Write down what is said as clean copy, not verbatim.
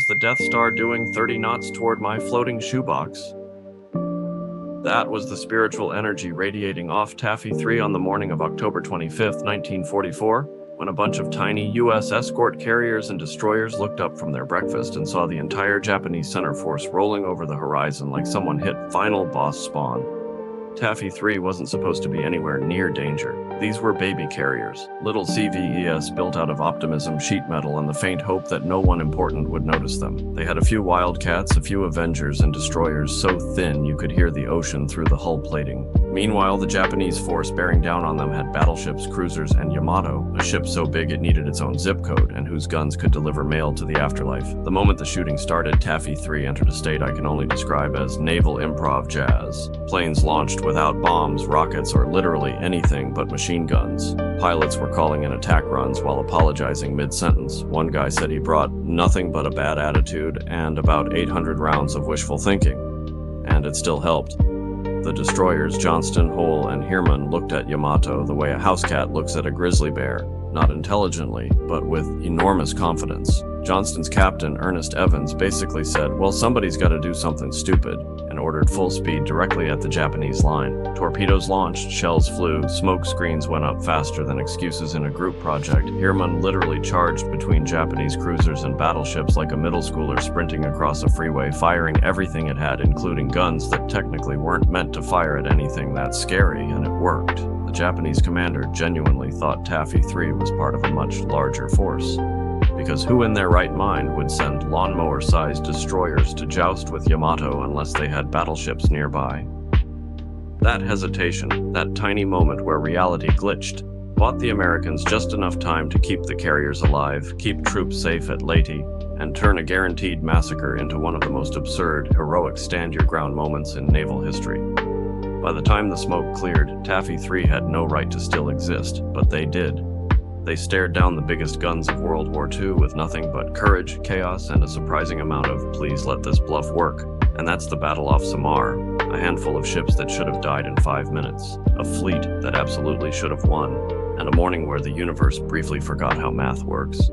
is the Death Star doing 30 knots toward my floating shoebox? That was the spiritual energy radiating off Taffy 3 on the morning of October 25th, 1944, when a bunch of tiny U.S. escort carriers and destroyers looked up from their breakfast and saw the entire Japanese center force rolling over the horizon like someone hit final boss spawn. Taffy 3 wasn't supposed to be anywhere near danger. These were baby carriers, little CVES built out of optimism sheet metal and the faint hope that no one important would notice them. They had a few Wildcats, a few Avengers, and destroyers so thin you could hear the ocean through the hull plating. Meanwhile, the Japanese force bearing down on them had battleships, cruisers, and Yamato, a ship so big it needed its own zip code and whose guns could deliver mail to the afterlife. The moment the shooting started, Taffy 3 entered a state I can only describe as naval improv jazz. Planes launched without bombs, rockets, or literally anything but machine guns. Pilots were calling in attack runs while apologizing mid-sentence. One guy said he brought nothing but a bad attitude and about 800 rounds of wishful thinking. And it still helped. The destroyers Johnston, Hull, and Heermann looked at Yamato the way a house cat looks at a grizzly bear, not intelligently, but with enormous confidence. Johnston's captain, Ernest Evans, basically said, well, somebody's got to do something stupid, and ordered full speed directly at the Japanese line. Torpedoes launched, shells flew, smoke screens went up faster than excuses in a group project. Heermann literally charged between Japanese cruisers and battleships like a middle schooler sprinting across a freeway, firing everything it had, including guns that technically weren't meant to fire at anything that scary, and it worked. The Japanese commander genuinely thought Taffy 3 was part of a much larger force. Because who in their right mind would send lawnmower-sized destroyers to joust with Yamato unless they had battleships nearby? That hesitation, that tiny moment where reality glitched, bought the Americans just enough time to keep the carriers alive, keep troops safe at Leyte, and turn a guaranteed massacre into one of the most absurd, heroic stand-your-ground moments in naval history. By the time the smoke cleared, Taffy 3 had no right to still exist, but they did. They stared down the biggest guns of World War II with nothing but courage, chaos, and a surprising amount of please let this bluff work. And that's the battle off Samar, a handful of ships that should have died in 5 minutes, a fleet that absolutely should have won, and a morning where the universe briefly forgot how math works.